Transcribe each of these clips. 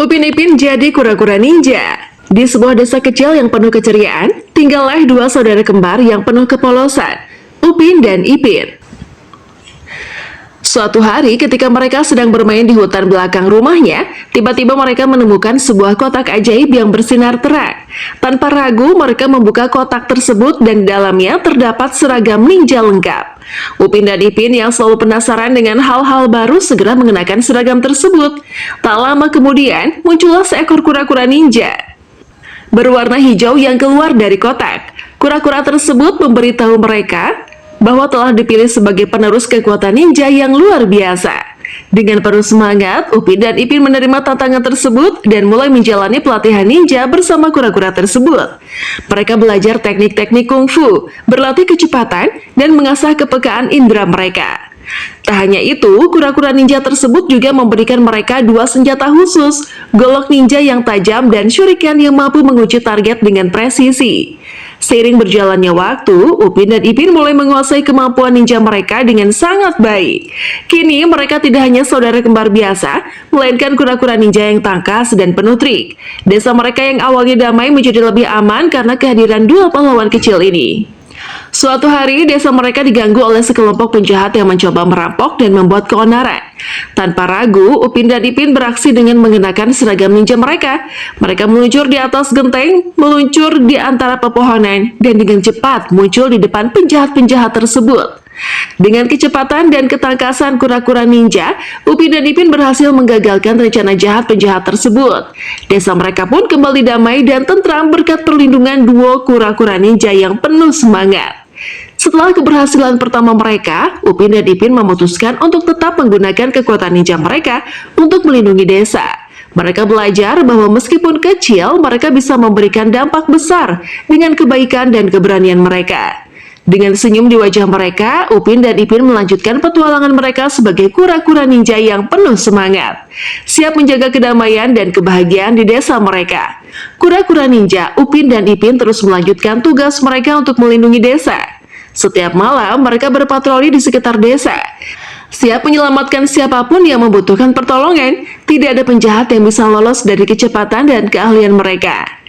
Upin Ipin jadi kura-kura ninja. Di sebuah desa kecil yang penuh keceriaan, tinggallah dua saudara kembar yang penuh kepolosan, Upin dan Ipin. Suatu hari ketika mereka sedang bermain di hutan belakang rumahnya, tiba-tiba mereka menemukan sebuah kotak ajaib yang bersinar terang. Tanpa ragu, mereka membuka kotak tersebut dan di dalamnya terdapat seragam ninja lengkap. Upin dan Ipin yang selalu penasaran dengan hal-hal baru segera mengenakan seragam tersebut. Tak lama kemudian, muncullah seekor kura-kura ninja berwarna hijau yang keluar dari kotak. Kura-kura tersebut memberitahu mereka bahwa telah dipilih sebagai penerus kekuatan ninja yang luar biasa. Dengan penuh semangat, Upin dan Ipin menerima tantangan tersebut dan mulai menjalani pelatihan ninja bersama kura-kura tersebut. Mereka belajar teknik-teknik kungfu, berlatih kecepatan, dan mengasah kepekaan indera mereka. Tak hanya itu, kura-kura ninja tersebut juga memberikan mereka dua senjata khusus, golok ninja yang tajam dan shuriken yang mampu menguji target dengan presisi. Seiring berjalannya waktu, Upin dan Ipin mulai menguasai kemampuan ninja mereka dengan sangat baik. Kini mereka tidak hanya saudara kembar biasa, melainkan kura-kura ninja yang tangkas dan penuh trik. Desa mereka yang awalnya damai menjadi lebih aman karena kehadiran dua pahlawan kecil ini. Suatu hari, desa mereka diganggu oleh sekelompok penjahat yang mencoba merampok dan membuat keonaran. Tanpa ragu, Upin dan Ipin beraksi dengan mengenakan seragam ninja mereka. Mereka meluncur di atas genteng, meluncur di antara pepohonan, dan dengan cepat muncul di depan penjahat-penjahat tersebut. Dengan kecepatan dan ketangkasan kura-kura ninja, Upin dan Ipin berhasil menggagalkan rencana jahat penjahat tersebut. Desa mereka pun kembali damai dan tentram berkat perlindungan duo kura-kura ninja yang penuh semangat. Setelah keberhasilan pertama mereka, Upin dan Ipin memutuskan untuk tetap menggunakan kekuatan ninja mereka untuk melindungi desa. Mereka belajar bahwa meskipun kecil, mereka bisa memberikan dampak besar dengan kebaikan dan keberanian mereka. Dengan senyum di wajah mereka, Upin dan Ipin melanjutkan petualangan mereka sebagai kura-kura ninja yang penuh semangat, siap menjaga kedamaian dan kebahagiaan di desa mereka. Kura-kura ninja, Upin dan Ipin terus melanjutkan tugas mereka untuk melindungi desa. Setiap malam, mereka berpatroli di sekitar desa, siap menyelamatkan siapapun yang membutuhkan pertolongan. Tidak ada penjahat yang bisa lolos dari kecepatan dan keahlian mereka.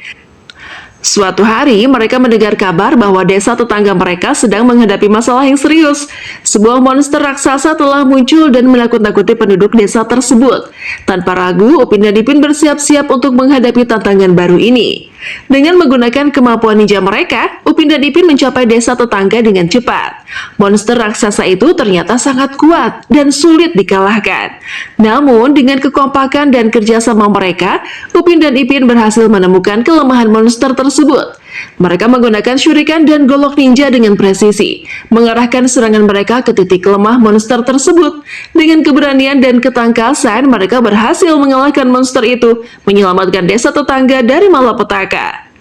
Suatu hari, mereka mendengar kabar bahwa desa tetangga mereka sedang menghadapi masalah yang serius. Sebuah monster raksasa telah muncul dan menakut-nakuti penduduk desa tersebut. Tanpa ragu, Upin dan Ipin bersiap-siap untuk menghadapi tantangan baru ini. Dengan menggunakan kemampuan ninja mereka, Upin dan Ipin mencapai desa tetangga dengan cepat. Monster raksasa itu ternyata sangat kuat dan sulit dikalahkan. Namun, dengan kekompakan dan kerjasama mereka, Upin dan Ipin berhasil menemukan kelemahan monster tersebut. Mereka menggunakan shuriken dan golok ninja dengan presisi, mengarahkan serangan mereka ke titik lemah monster tersebut. Dengan keberanian dan ketangkasan, mereka berhasil mengalahkan monster itu, menyelamatkan desa tetangga dari malapetaka.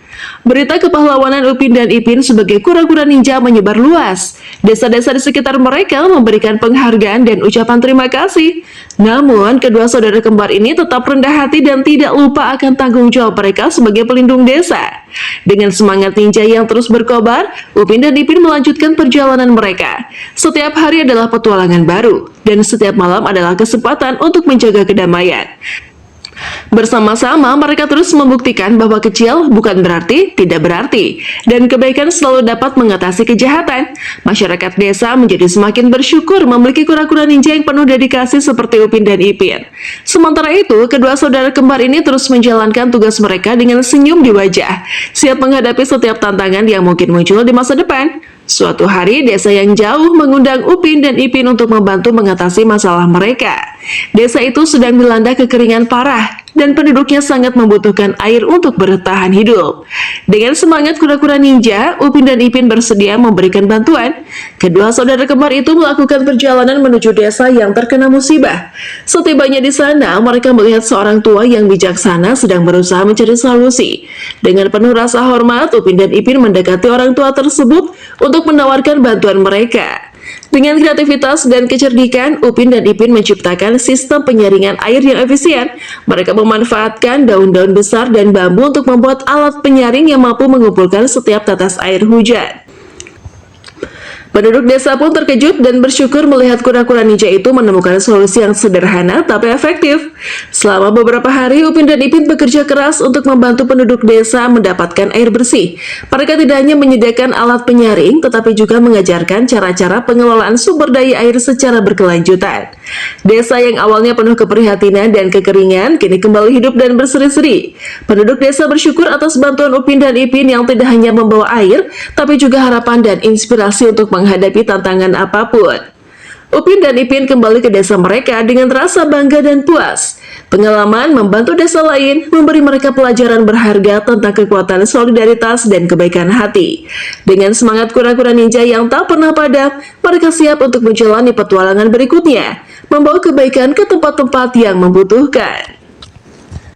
Berita kepahlawanan Upin dan Ipin sebagai kura-kura ninja menyebar luas. Desa-desa di sekitar mereka memberikan penghargaan dan ucapan terima kasih. Namun, kedua saudara kembar ini tetap rendah hati dan tidak lupa akan tanggung jawab mereka sebagai pelindung desa. Dengan semangat ninja yang terus berkobar, Upin dan Ipin melanjutkan perjalanan mereka. Setiap hari adalah petualangan baru, dan setiap malam adalah kesempatan untuk menjaga kedamaian. Bersama-sama, mereka terus membuktikan bahwa kecil bukan berarti tidak berarti, dan kebaikan selalu dapat mengatasi kejahatan. Masyarakat desa menjadi semakin bersyukur memiliki kura-kura ninja yang penuh dedikasi seperti Upin dan Ipin. Sementara itu, kedua saudara kembar ini terus menjalankan tugas mereka dengan senyum di wajah, siap menghadapi setiap tantangan yang mungkin muncul di masa depan. Suatu hari, desa yang jauh mengundang Upin dan Ipin untuk membantu mengatasi masalah mereka. Desa itu sedang dilanda kekeringan parah, dan penduduknya sangat membutuhkan air untuk bertahan hidup. Dengan semangat kura-kura ninja, Upin dan Ipin bersedia memberikan bantuan. Kedua saudara kembar itu melakukan perjalanan menuju desa yang terkena musibah. Setibanya di sana, mereka melihat seorang tua yang bijaksana sedang berusaha mencari solusi. Dengan penuh rasa hormat, Upin dan Ipin mendekati orang tua tersebut untuk menawarkan bantuan mereka. Dengan kreativitas dan kecerdikan, Upin dan Ipin menciptakan sistem penyaringan air yang efisien. Mereka memanfaatkan daun-daun besar dan bambu untuk membuat alat penyaring yang mampu mengumpulkan setiap tetes air hujan. Penduduk desa pun terkejut dan bersyukur melihat kura-kura ninja itu menemukan solusi yang sederhana tapi efektif. Selama beberapa hari, Upin dan Ipin bekerja keras untuk membantu penduduk desa mendapatkan air bersih. Mereka tidak hanya menyediakan alat penyaring, tetapi juga mengajarkan cara-cara pengelolaan sumber daya air secara berkelanjutan. Desa yang awalnya penuh keprihatinan dan kekeringan, kini kembali hidup dan berseri-seri. Penduduk desa bersyukur atas bantuan Upin dan Ipin yang tidak hanya membawa air, tapi juga harapan dan inspirasi untuk menghadapi tantangan apapun. Upin dan Ipin kembali ke desa mereka dengan rasa bangga dan puas. Pengalaman membantu desa lain memberi mereka pelajaran berharga tentang kekuatan solidaritas dan kebaikan hati. Dengan semangat kura-kura ninja yang tak pernah padam, mereka siap untuk menjalani petualangan berikutnya, membawa kebaikan ke tempat-tempat yang membutuhkan.